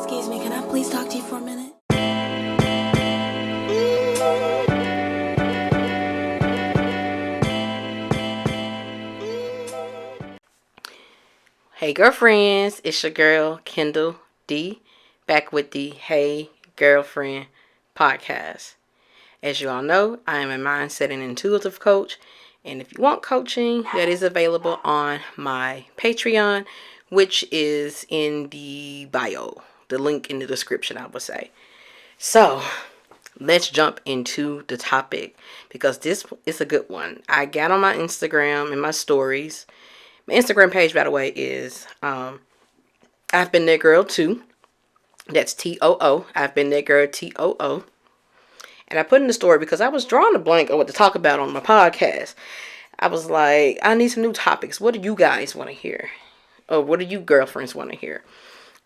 Excuse me, can I please talk to you for a minute? Hey girlfriends, it's your girl Kindall D, back with the Hey Girlfriend podcast. As you all know, I am a mindset and intuitive coach, and if you want coaching, that is available on my Patreon, which is in the bio, the link in the description, I would say. So, let's jump into the topic because this is a good one. I got on my Instagram and my stories. My Instagram page, by the way, is I've Been That Girl Too. That's TOO. I've Been That Girl TOO. And I put in the story because I was drawing a blank on what to talk about on my podcast. I was like, I need some new topics. What do you guys want to hear? Or what do you girlfriends want to hear?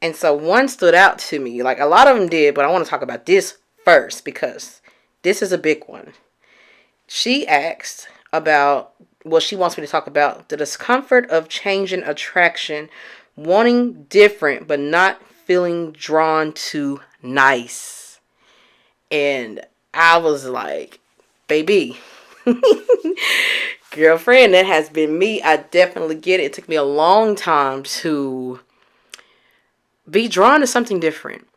And so one stood out to me. Like a lot of them did, but I want to talk about this first because this is a big one. She asked about, well, she wants me to talk about the discomfort of changing attraction, wanting different, but not feeling drawn to nice. And I was like, baby, girlfriend, that has been me. I definitely get it. It took me a long time to be drawn to something different.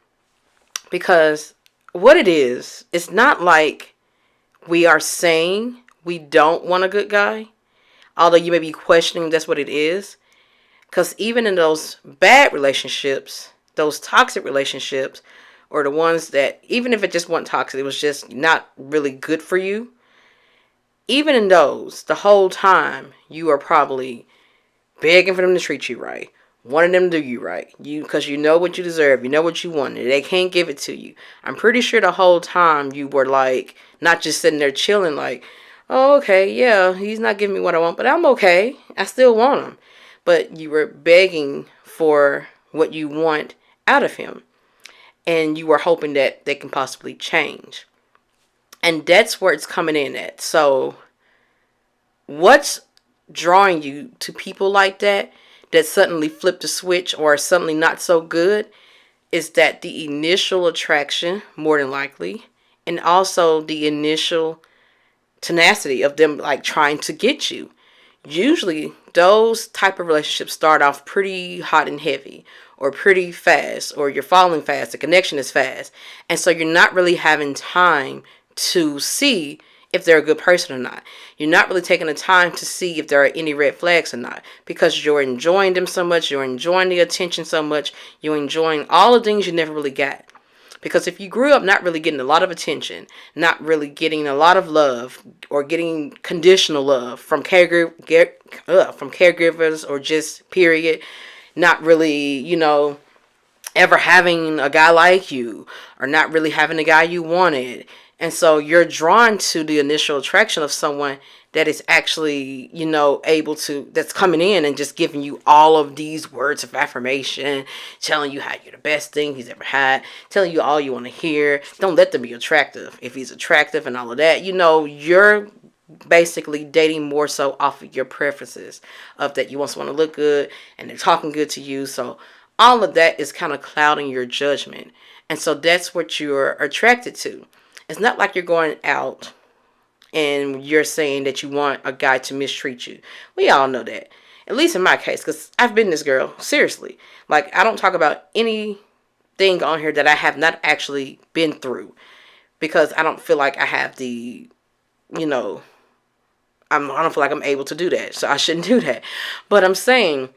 Because what it is, it's not like we are saying we don't want a good guy, although you may be questioning that's what it is. Because even in those bad relationships, those toxic relationships, or the ones that, even if it just wasn't toxic, it was just not really good for you, even in those, the whole time, you are probably begging for them to treat you right, wanting them to do you right, because you know what you deserve, you know what you want, and they can't give it to you. I'm pretty sure the whole time you were like, not just sitting there chilling like, oh, okay, yeah, he's not giving me what I want, but I'm okay. I still want him. But you were begging for what you want out of him. And you were hoping that they can possibly change. And that's where it's coming in at. So, what's drawing you to people like that suddenly flip the switch or are suddenly not so good is that the initial attraction, more than likely, and also the initial tenacity of them like trying to get you. Usually those type of relationships start off pretty hot and heavy or pretty fast, or you're falling fast, the connection is fast, and so you're not really having time to see if they're a good person or not. You're not really taking the time to see if there are any red flags or not, because you're enjoying them so much, you're enjoying the attention so much, you're enjoying all the things you never really got. Because if you grew up not really getting a lot of attention, not really getting a lot of love, or getting conditional love from caregivers, or just period, not really, ever having a guy like you, or not really having a guy you wanted. And so you're drawn to the initial attraction of someone that is actually, able to, that's coming in and just giving you all of these words of affirmation, telling you how you're the best thing he's ever had, telling you all you want to hear. Don't let them be attractive. If he's attractive and all of that, you're basically dating more so off of your preferences of that you also want to look good and they're talking good to you. So all of that is kind of clouding your judgment. And so that's what you're attracted to. It's not like you're going out and you're saying that you want a guy to mistreat you. We all know that. At least in my case, because I've been this girl. Seriously. Like, I don't talk about anything on here that I have not actually been through. Because I don't feel like I have the, I don't feel like I'm able to do that. So I shouldn't do that. But I'm saying,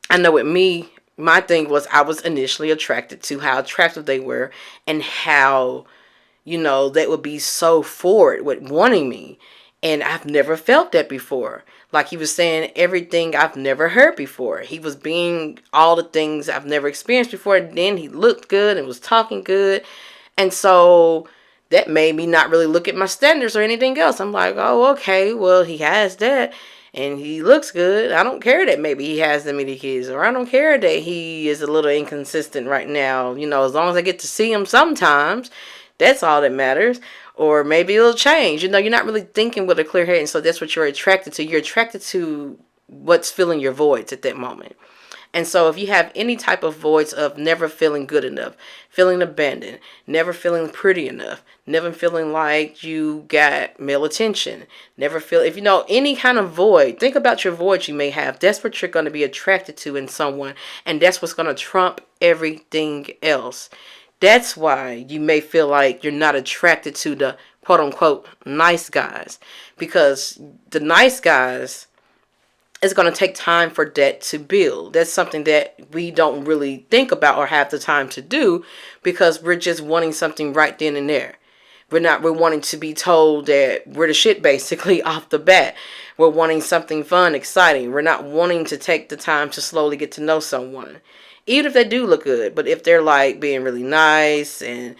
I know with me, my thing was I was initially attracted to how attractive they were and how, they would be so forward with wanting me. And I've never felt that before. Like he was saying everything I've never heard before. He was being all the things I've never experienced before. And then he looked good and was talking good. And so that made me not really look at my standards or anything else. I'm like, oh, okay, well, he has that. And he looks good. I don't care that maybe he has that many kids. Or I don't care that he is a little inconsistent right now. As long as I get to see him sometimes, that's all that matters. Or maybe it'll change. You're not really thinking with a clear head. And so that's what you're attracted to. You're attracted to what's filling your voids at that moment. And so if you have any type of voids of never feeling good enough, feeling abandoned, never feeling pretty enough, never feeling like you got male attention, never feel, if you know any kind of void, think about your void you may have. That's what you're going to be attracted to in someone. And that's what's going to trump everything else. That's why you may feel like you're not attracted to the quote unquote nice guys. Because the nice guys, it's going to take time for that to build. That's something that we don't really think about or have the time to do because we're just wanting something right then and there. We're wanting to be told that we're the shit basically off the bat. We're wanting something fun, exciting. We're not wanting to take the time to slowly get to know someone. Even if they do look good, but if they're like being really nice and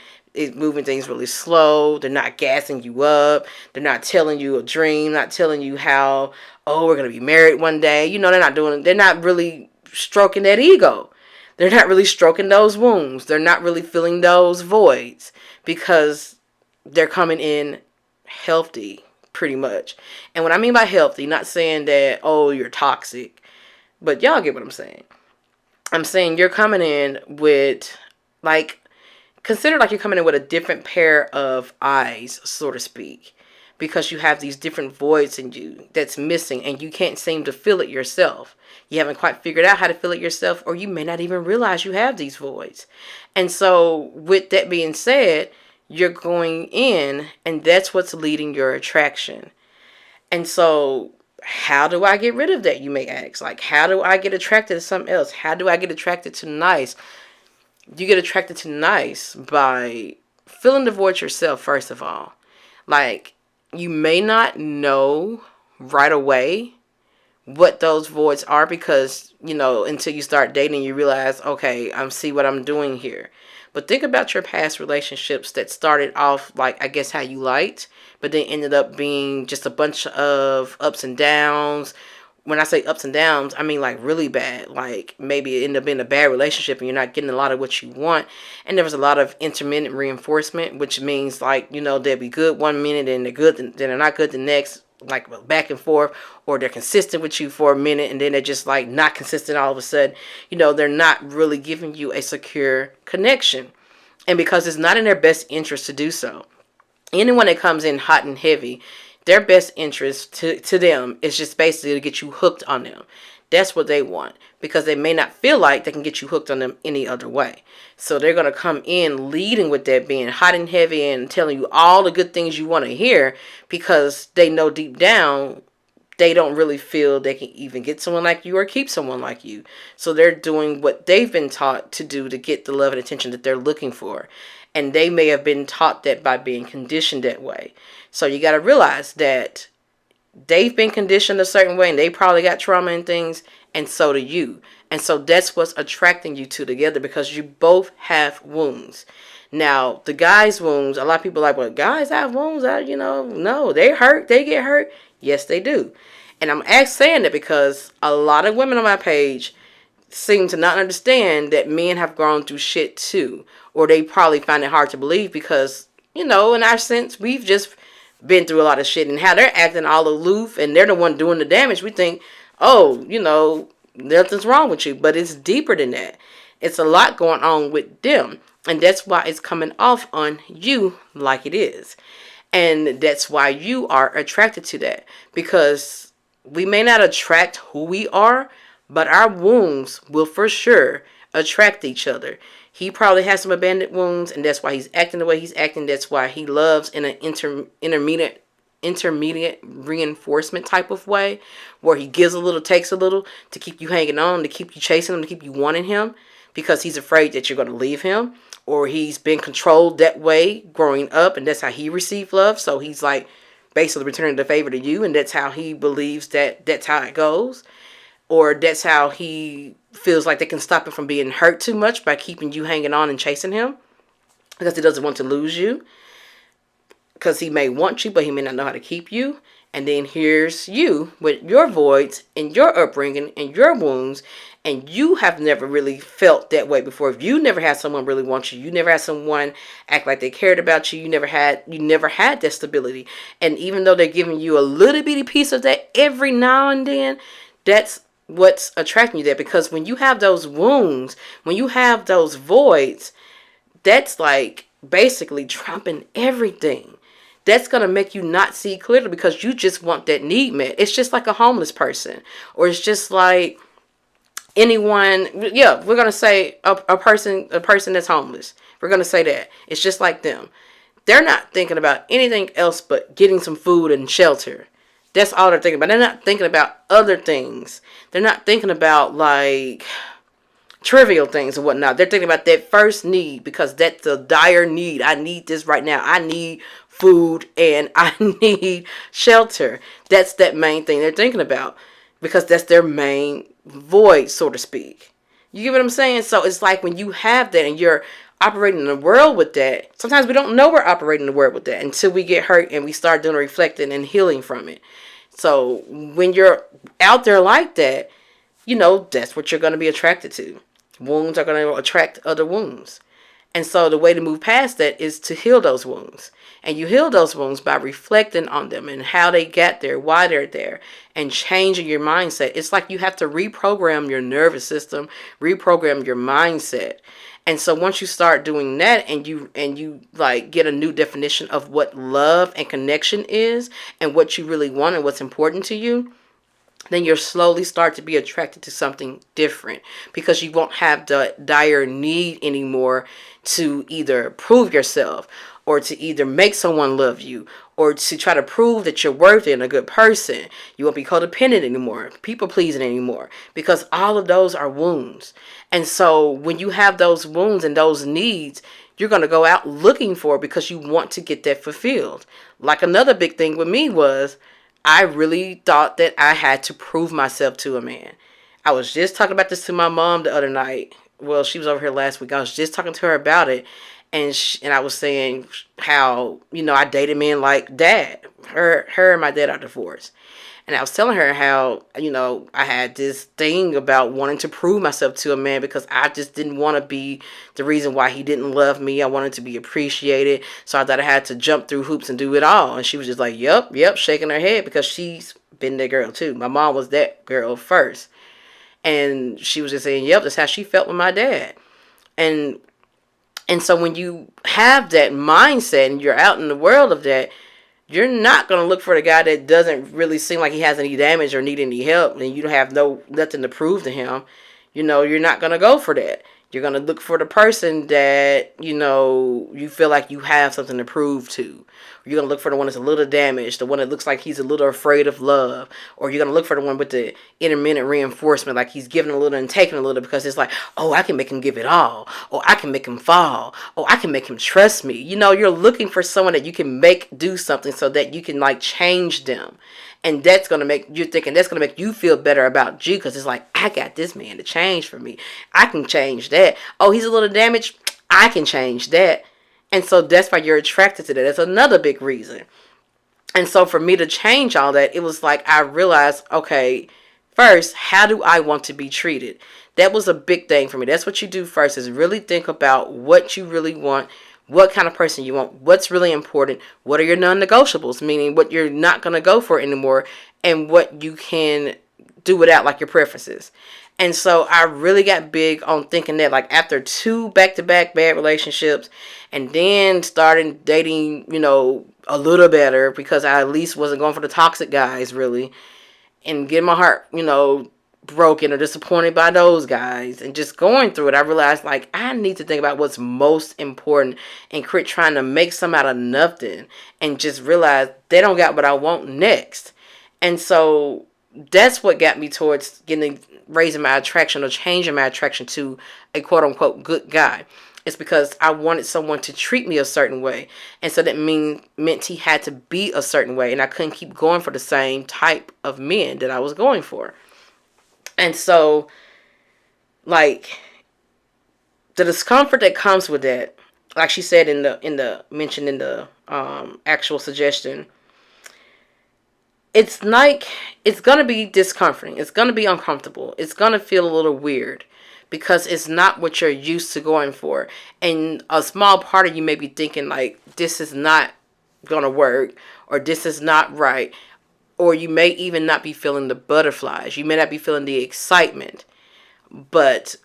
moving things really slow, they're not gassing you up, they're not telling you a dream, not telling you how, oh, we're going to be married one day. You know, they're not really stroking that ego. They're not really stroking those wounds. They're not really filling those voids because they're coming in healthy, pretty much. And what I mean by healthy, not saying that, oh, you're toxic, but y'all get what I'm saying. I'm saying you're coming in with, like, consider like you're coming in with a different pair of eyes, so to speak, because you have these different voids in you that's missing and you can't seem to fill it yourself. You haven't quite figured out how to fill it yourself, or you may not even realize you have these voids. And so with that being said, you're going in and that's what's leading your attraction. And so how do I get rid of that, you may ask? Like, how do I get attracted to something else? How do I get attracted to nice? You get attracted to nice by filling the void yourself, first of all. Like, you may not know right away what those voids are because, you know, until you start dating, you realize, okay, I see what I'm doing here. But think about your past relationships that started off like, I guess, how you liked, but then ended up being just a bunch of ups and downs. When I say ups and downs, I mean like really bad. Like maybe it ended up being a bad relationship and you're not getting a lot of what you want. And there was a lot of intermittent reinforcement, which means like, you know, they'll be good one minute and they're good, then they're not good the next, like back and forth, or they're consistent with you for a minute and then they're just like not consistent all of a sudden. You know, they're not really giving you a secure connection. And because it's not in their best interest to do so. Anyone that comes in hot and heavy, their best interest to them is just basically to get you hooked on them. That's what they want, because they may not feel like they can get you hooked on them any other way. So they're going to come in leading with that, being hot and heavy and telling you all the good things you want to hear, because they know deep down they don't really feel they can even get someone like you or keep someone like you. So they're doing what they've been taught to do to get the love and attention that they're looking for. And they may have been taught that by being conditioned that way. So you got to realize that they've been conditioned a certain way and they probably got trauma and things, and so do you. And so that's what's attracting you two together, because you both have wounds. Now, the guy's wounds, a lot of people are like, well, guys have wounds. No, they hurt. They get hurt. Yes, they do. And I'm saying that because a lot of women on my page seem to not understand that men have gone through shit too. Or they probably find it hard to believe because, you know, in our sense, we've just been through a lot of shit, and how they're acting all aloof and they're the one doing the damage. We think, oh, you know, nothing's wrong with you. But it's deeper than that. It's a lot going on with them. And that's why it's coming off on you like it is. And that's why you are attracted to that. Because we may not attract who we are, but our wounds will for sure attract each other. He probably has some abandoned wounds, and that's why he's acting the way he's acting. That's why he loves in an intermediate reinforcement type of way, where he gives a little, takes a little to keep you hanging on, to keep you chasing him, to keep you wanting him, because he's afraid that you're going to leave him, or he's been controlled that way growing up, and that's how he received love. So he's like basically returning the favor to you, and that's how he believes that that's how it goes, or that's how he feels like they can stop him from being hurt too much by keeping you hanging on and chasing him, because he doesn't want to lose you, because he may want you, but he may not know how to keep you. And then here's you with your voids and your upbringing and your wounds, and you have never really felt that way before. If you never had someone really want you, you never had someone act like they cared about you, you never had that stability. And even though they're giving you a little bitty piece of that every now and then, that's what's attracting you there. Because when you have those wounds, when you have those voids, that's like basically trumping everything. That's going to make you not see clearly because you just want that need met. It's just like a homeless person, or it's just like anyone. Yeah, we're going to say a person that's homeless. We're going to say that. It's just like them. They're not thinking about anything else but getting some food and shelter. That's all they're thinking about. They're not thinking about other things. They're not thinking about like trivial things and whatnot. They're thinking about that first need because that's a dire need. I need this right now. I need food and I need shelter. That's that main thing they're thinking about because that's their main void, so to speak. You get what I'm saying? So it's like when you have that and you're operating in the world with that, sometimes we don't know we're operating in the world with that until we get hurt and we start doing reflecting and healing from it. So when you're out there like that, that's what you're going to be attracted to. Wounds are going to attract other wounds. And so the way to move past that is to heal those wounds. And you heal those wounds by reflecting on them and how they got there, why they're there, and changing your mindset. It's like you have to reprogram your nervous system, reprogram your mindset. And so once you start doing that and you like get a new definition of what love and connection is and what you really want and what's important to you, then you'll slowly start to be attracted to something different because you won't have the dire need anymore to either prove yourself or to either make someone love you or to try to prove that you're worthy and a good person. You won't be codependent anymore, people pleasing anymore, because all of those are wounds. And so when you have those wounds and those needs, you're going to go out looking for it because you want to get that fulfilled. Like another big thing with me was I really thought that I had to prove myself to a man. I was just talking about this to my mom the other night. Well, she was over here last week. I was just talking to her about it. And I was saying how, I dated men like dad. Her and my dad are divorced. And I was telling her how, I had this thing about wanting to prove myself to a man because I just didn't want to be the reason why he didn't love me. I wanted to be appreciated. So I thought I had to jump through hoops and do it all. And she was just like, yep, shaking her head because she's been that girl too. My mom was that girl first. And she was just saying, yep, that's how she felt with my dad. And so when you have that mindset and you're out in the world of that, you're not going to look for the guy that doesn't really seem like he has any damage or need any help and you don't have nothing to prove to him. You're not going to go for that. You're going to look for the person that, you feel like you have something to prove to. You're going to look for the one that's a little damaged, the one that looks like he's a little afraid of love. Or you're going to look for the one with the intermittent reinforcement, like he's giving a little and taking a little because it's like, oh, I can make him give it all. Or I can make him fall. Or I can make him trust me. You're looking for someone that you can make do something so that you can like change them. And that's going to make you feel better about you because it's like, I got this man to change for me. I can change that. Oh, he's a little damaged. I can change that. And so that's why you're attracted to that. That's another big reason. And so for me to change all that, it was like I realized, okay, first, how do I want to be treated? That was a big thing for me. That's what you do first is really think about what you really want, what kind of person you want, what's really important, what are your non-negotiables, meaning what you're not going to go for anymore, and what you can do without, like your preferences. And so I really got big on thinking that, like, after 2 back-to-back bad relationships and then starting dating, a little better because I at least wasn't going for the toxic guys, really, and getting my heart, broken or disappointed by those guys and just going through it, I realized, like, I need to think about what's most important and quit trying to make some out of nothing and just realize they don't got what I want next. And so that's what got me towards raising my attraction or changing my attraction to a quote unquote good guy. It's because I wanted someone to treat me a certain way. And so that meant he had to be a certain way. And I couldn't keep going for the same type of men that I was going for. And so, like, the discomfort that comes with that, like she said in the actual suggestion, it's going to be discomforting. It's going to be uncomfortable. It's going to feel a little weird because it's not what you're used to going for. And a small part of you may be thinking, like, this is not going to work or this is not right. or you may even not be feeling the butterflies. You may not be feeling the excitement. But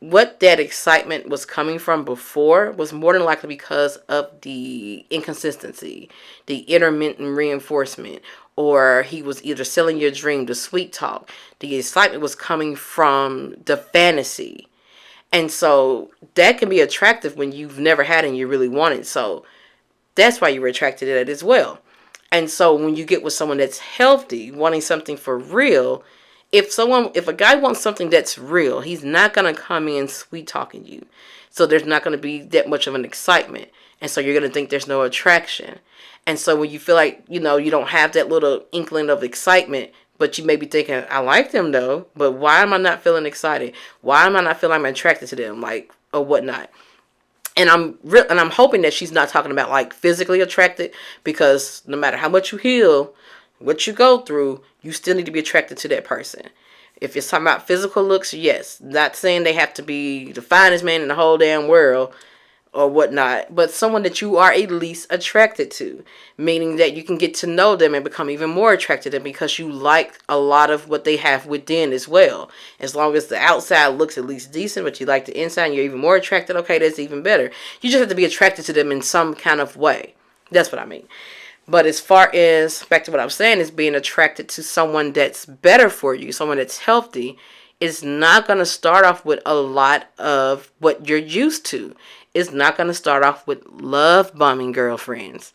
what that excitement was coming from before was more than likely because of the inconsistency, the intermittent reinforcement, or he was either selling your dream, the sweet talk. The excitement was coming from the fantasy. And so that can be attractive when you've never had and you really want it. So that's why you were attracted to that as well. And so when you get with someone that's healthy, wanting something for real, if a guy wants something that's real, he's not gonna come in sweet talking you. So there's not gonna be that much of an excitement. And so you're gonna think there's no attraction. And so when you feel like, you don't have that little inkling of excitement, but you may be thinking, I like them though, but why am I not feeling excited? Why am I not feeling I'm attracted to them? Like, or whatnot. And I'm hoping that she's not talking about like physically attracted, because no matter how much you heal, what you go through, you still need to be attracted to that person. If it's talking about physical looks, yes. Not saying they have to be the finest man in the whole damn world or whatnot, but someone that you are at least attracted to, meaning that you can get to know them and become even more attracted to them because you like a lot of what they have within as well. As long as the outside looks at least decent, but you like the inside and you're even more attracted, okay, that's even better. You just have to be attracted to them in some kind of way. That's what I mean. But as far as, back to what I was saying, is being attracted to someone that's better for you, someone that's healthy, is not going to start off with a lot of what you're used to. It's not going to start off with love bombing girlfriends.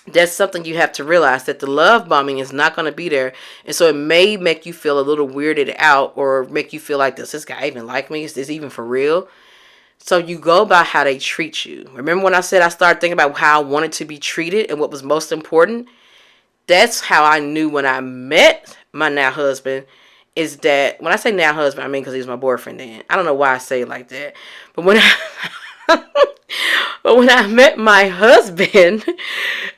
That's something you have to realize, that the love bombing is not going to be there. And so it may make you feel a little weirded out, or make you feel like, does this guy even like me? Is this even for real? So you go by how they treat you. Remember when I said I started thinking about how I wanted to be treated and what was most important? That's how I knew when I met my now husband, is that, when I say now husband, I mean because he was my boyfriend then. I don't know why I say it like that. But when I met my husband,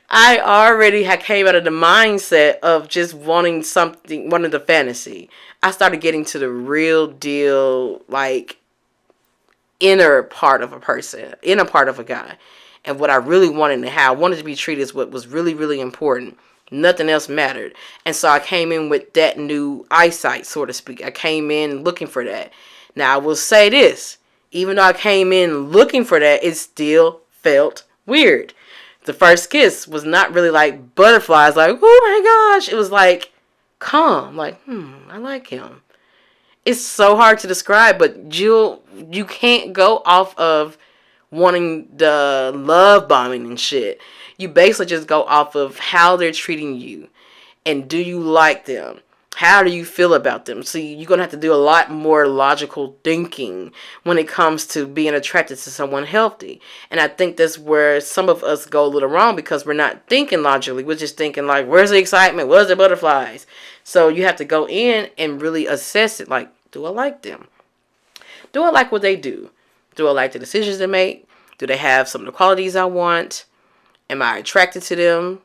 I already had came out of the mindset of just wanting something, wanting the fantasy. I started getting to the real deal, like, inner part of a person, inner part of a guy. And what I really wanted and how I wanted to be treated is what was really, really important. Nothing else mattered. And so I came in with that new eyesight, so to speak. I came in looking for that. Now I will say this, even though I came in looking for that, it still felt weird. The first kiss was not really like butterflies, like, oh my gosh. It was like calm, like, I like him. It's so hard to describe, but you can't go off of wanting the love bombing and shit. You basically just go off of how they're treating you, and do you like them? How do you feel about them? See, you're going to have to do a lot more logical thinking when it comes to being attracted to someone healthy. And I think that's where some of us go a little wrong, because we're not thinking logically. We're just thinking like, where's the excitement? Where's the butterflies? So you have to go in and really assess it. Like, do I like them? Do I like what they do? Do I like the decisions they make? Do they have some of the qualities I want? Am I attracted to them?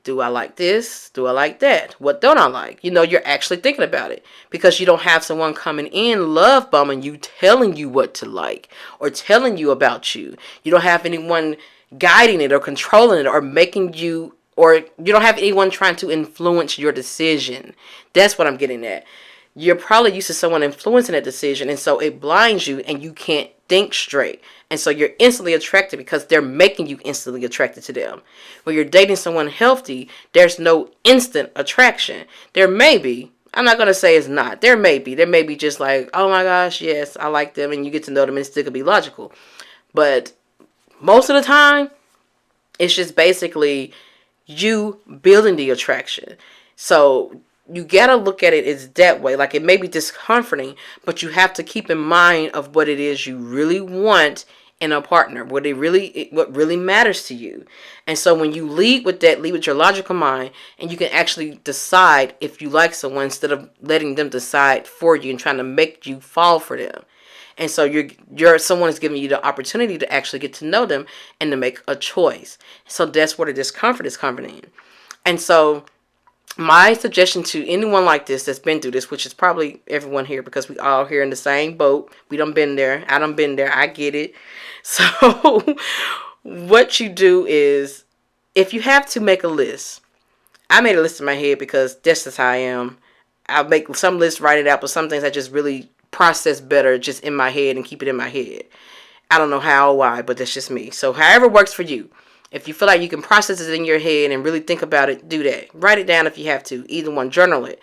Do I like this? Do I like that? What don't I like? You're actually thinking about it, because you don't have someone coming in love bombing you, telling you what to like or telling you about you. You don't have anyone guiding it or controlling it or making you, or you don't have anyone trying to influence your decision. That's what I'm getting at. You're probably used to someone influencing that decision, and so it blinds you and you can't think straight. And so you're instantly attracted because they're making you instantly attracted to them. When you're dating someone healthy, there's no instant attraction. There may be. I'm not going to say it's not. There may be. There may be just like, oh my gosh, yes, I like them, and you get to know them, and it still could be logical. But most of the time, it's just basically you building the attraction. So you gotta look at it as that way. Like, it may be discomforting, but you have to keep in mind of what it is you really want in a partner, what really matters to you. And so when you lead with that, lead with your logical mind, and you can actually decide if you like someone instead of letting them decide for you and trying to make you fall for them. And so someone is giving you the opportunity to actually get to know them and to make a choice. So that's where the discomfort is coming in. And so my suggestion to anyone like this that's been through this, which is probably everyone here, because we all here in the same boat. We done been there. I done been there. I get it. So what you do is, if you have to make a list I made a list in my head because that's just how I am. I'll make some lists, write it out, but some things I just really process better just in my head and keep it in my head. I don't know how or why, but that's just me. So however works for you. If you feel like you can process it in your head and really think about it, do that. Write it down if you have to. Either one, journal it.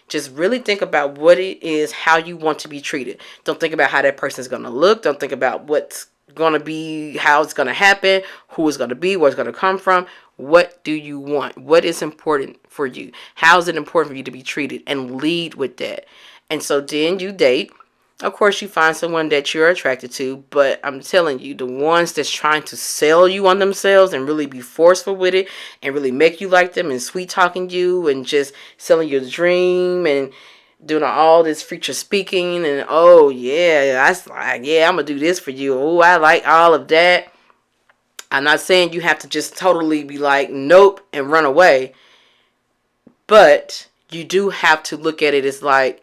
Just really think about what it is, how you want to be treated. Don't think about how that person's going to look. Don't think about what's going to be, how it's going to happen, who it's going to be, where it's going to come from. What do you want? What is important for you? How is it important for you to be treated? And lead with that. And so then you date. Of course, you find someone that you're attracted to, but I'm telling you, the ones that's trying to sell you on themselves and really be forceful with it and really make you like them and sweet talking you and just selling your dream and doing all this future speaking and oh yeah, that's like, yeah, I'm gonna do this for you. Oh, I like all of that. I'm not saying you have to just totally be like, nope, and run away, but you do have to look at it as like,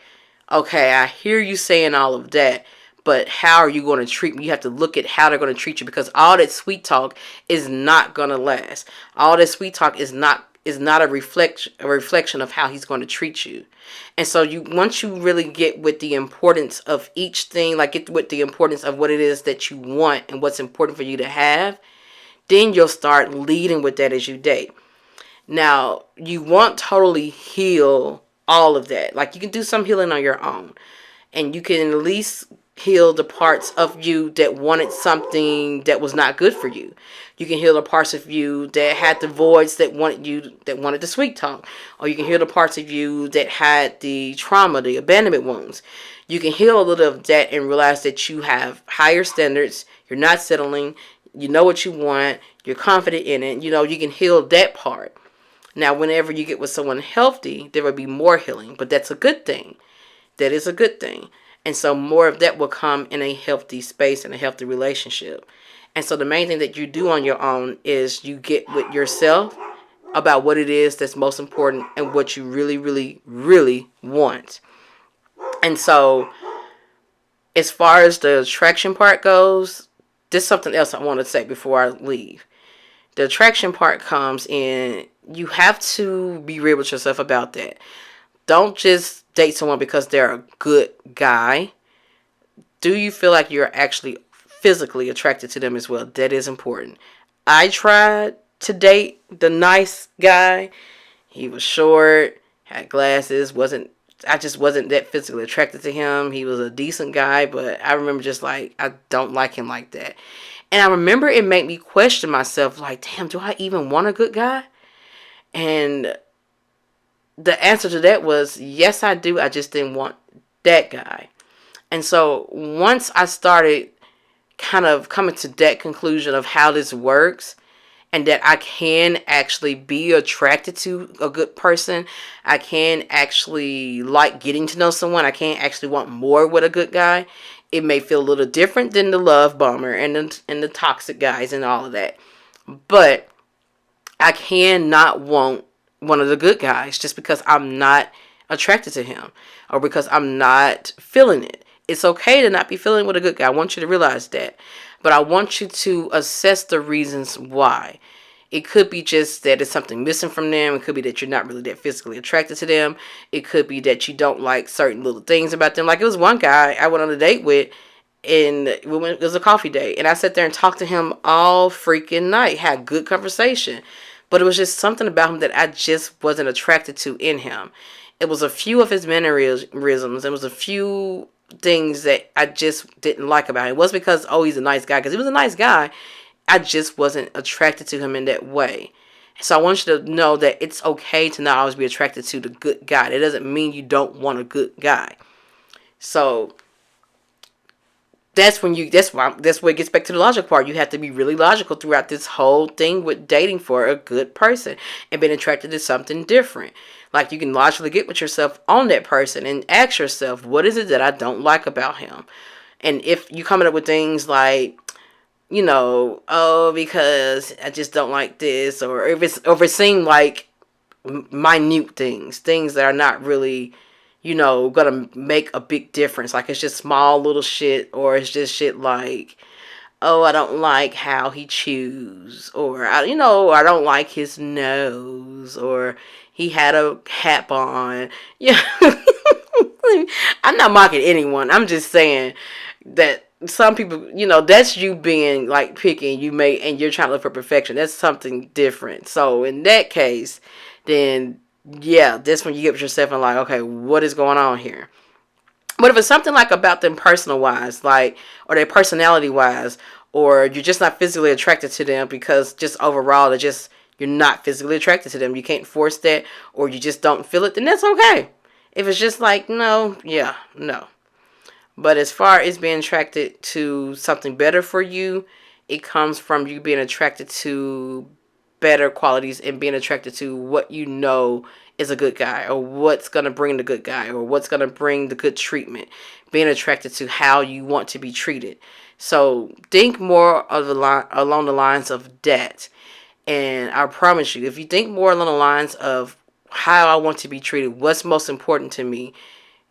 okay, I hear you saying all of that, but how are you going to treat me? You have to look at how they're going to treat you because all that sweet talk is not going to last. All that sweet talk is not a reflection of how he's going to treat you. And so once you really get with the importance of each thing, like get with the importance of what it is that you want and what's important for you to have, then you'll start leading with that as you date. Now, you won't totally heal all of that. Like, you can do some healing on your own. And you can at least heal the parts of you that wanted something that was not good for you. You can heal the parts of you that had the voids that wanted the sweet talk. Or you can heal the parts of you that had the trauma, the abandonment wounds. You can heal a little of that and realize that you have higher standards. You're not settling. You know what you want. You're confident in it. You can heal that part. Now, whenever you get with someone healthy, there will be more healing, but that's a good thing. That is a good thing. And so more of that will come in a healthy space and a healthy relationship. And so the main thing that you do on your own is you get with yourself about what it is that's most important and what you really, really, really want. And so as far as the attraction part goes, there's something else I want to say before I leave. The attraction part comes in, you have to be real with yourself about that. Don't just date someone because they're a good guy. Do you feel like you're actually physically attracted to them as well? That is important. I tried to date the nice guy. He was short, had glasses, I just wasn't that physically attracted to him. He was a decent guy, but I remember just like, I don't like him like that. And I remember it made me question myself, like, damn, do I even want a good guy? And the answer to that was, yes, I do. I just didn't want that guy. And so once I started kind of coming to that conclusion of how this works and that I can actually be attracted to a good person, I can actually like getting to know someone, I can actually want more with a good guy. It may feel a little different than the love bomber and the toxic guys and all of that. But I cannot want one of the good guys just because I'm not attracted to him or because I'm not feeling it. It's okay to not be feeling with a good guy. I want you to realize that. But I want you to assess the reasons why. It could be just that it's something missing from them. It could be that you're not really that physically attracted to them. It could be that you don't like certain little things about them. Like, it was one guy I went on a date with, and it was a coffee date. And I sat there and talked to him all freaking night. Had good conversation. But it was just something about him that I just wasn't attracted to in him. It was a few of his mannerisms. It was a few things that I just didn't like about him. It wasn't because, oh, he's a nice guy. Because he was a nice guy. I just wasn't attracted to him in that way. So I want you to know that it's okay to not always be attracted to the good guy. That doesn't mean you don't want a good guy. So that's where it gets back to the logical part. You have to be really logical throughout this whole thing with dating for a good person and being attracted to something different. Like, you can logically get with yourself on that person and ask yourself, what is it that I don't like about him? And if you coming up with things like, oh, because I just don't like this, or if it seemed like minute things that are not really, gonna make a big difference. Like, it's just small little shit, or it's just shit like, oh, I don't like how he chews, or I don't like his nose, or he had a cap on. Yeah, I'm not mocking anyone. I'm just saying that some people, that's you being like picky, and you're trying to look for perfection. That's something different. So in that case, then yeah, that's when you get with yourself and like, okay, what is going on here? But if it's something like about them personal wise, like, or their personality wise, or you're just not physically attracted to them because just overall you're not physically attracted to them, you can't force that, or you just don't feel it, then that's okay. If it's just like, no, yeah, no. But as far as being attracted to something better for you, it comes from you being attracted to better qualities and being attracted to what you know is a good guy, or what's going to bring the good guy, or what's going to bring the good treatment. Being attracted to how you want to be treated. So think more of along the lines of that. And I promise you, if you think more along the lines of how I want to be treated, what's most important to me,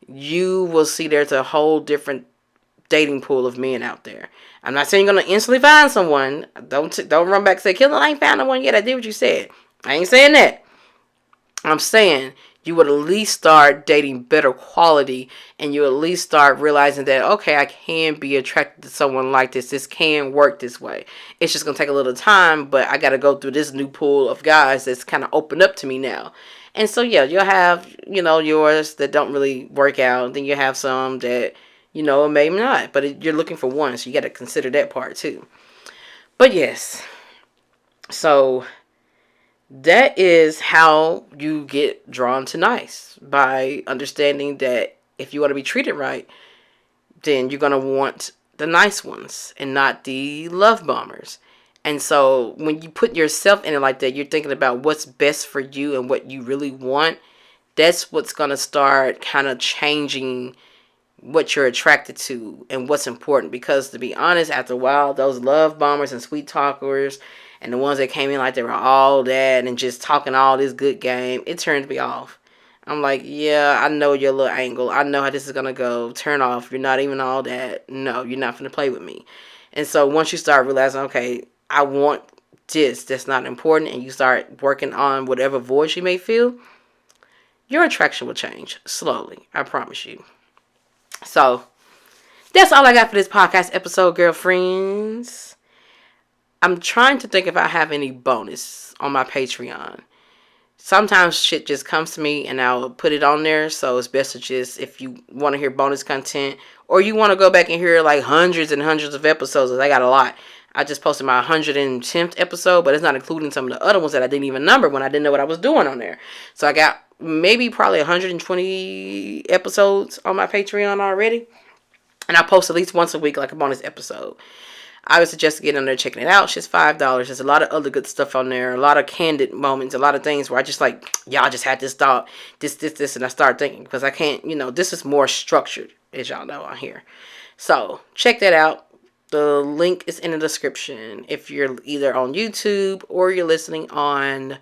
you will see there's a whole different dating pool of men out there. I'm not saying you're gonna instantly find someone. Don't run back and say, "Killer, I ain't found no one yet." I did what you said. I ain't saying that. I'm saying you would at least start dating better quality, and you at least start realizing that, okay, I can be attracted to someone like this. This can work this way. It's just gonna take a little time, but I gotta go through this new pool of guys that's kind of opened up to me now. And so yeah, you'll have, yours that don't really work out. Then you have some that, maybe not. But you're looking for one, so you got to consider that part too. But yes, so that is how you get drawn to nice, by understanding that if you want to be treated right, then you're going to want the nice ones and not the love bombers. And so when you put yourself in it like that, you're thinking about what's best for you and what you really want. That's what's going to start kind of changing what you're attracted to and what's important. Because to be honest, after a while, those love bombers and sweet talkers and the ones that came in like they were all that and just talking all this good game, it turned me off. I'm like, yeah, I know your little angle. I know how this is going to go. Turn off. You're not even all that. No, you're not going to play with me. And so once you start realizing, okay, I want this, that's not important, and you start working on whatever voice you may feel, your attraction will change slowly. I promise you. So that's all I got for this podcast episode, girlfriends. I'm trying to think if I have any bonus on my Patreon. Sometimes shit just comes to me and I'll put it on there. So it's best to just, if you want to hear bonus content, or you want to go back and hear like hundreds and hundreds of episodes, I got a lot. I just posted my 110th episode, but it's not including some of the other ones that I didn't even number when I didn't know what I was doing on there. So I got probably 120 episodes on my Patreon already. And I post at least once a week, like a bonus episode. I would suggest getting on there, checking it out. It's just $5. There's a lot of other good stuff on there. A lot of candid moments. A lot of things where I just like, y'all just had this thought. This. And I start thinking. Because I can't, this is more structured, as y'all know, on here. So, check that out. The link is in the description. If you're either on YouTube or you're listening on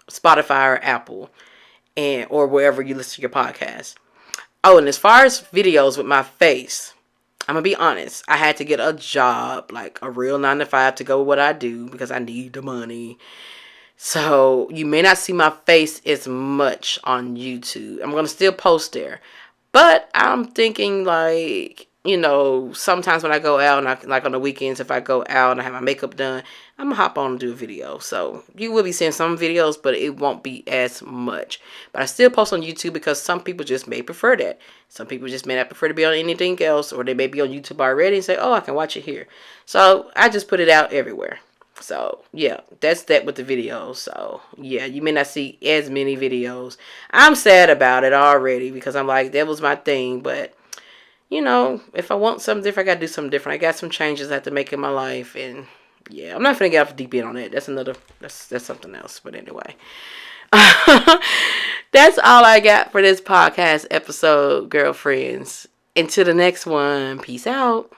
Spotify or Apple. Or wherever you listen to your podcast. Oh, and as far as videos with my face, I'm going to be honest. I had to get a job, like a real 9-to-5 to go with what I do because I need the money. So you may not see my face as much on YouTube. I'm going to still post there. But I'm thinking like, sometimes when I go out, and like on the weekends, if I go out and I have my makeup done, I'm going to hop on and do a video. So you will be seeing some videos, but it won't be as much. But I still post on YouTube because some people just may prefer that. Some people just may not prefer to be on anything else, or they may be on YouTube already and say, oh, I can watch it here. So I just put it out everywhere. So yeah, that's that with the videos. So yeah, you may not see as many videos. I'm sad about it already because I'm like, that was my thing. But if I want something different, I got to do something different. I got some changes I have to make in my life. And yeah, I'm not going to get off deep end on that. That's something else. But anyway, that's all I got for this podcast episode, girlfriends. Until the next one, peace out.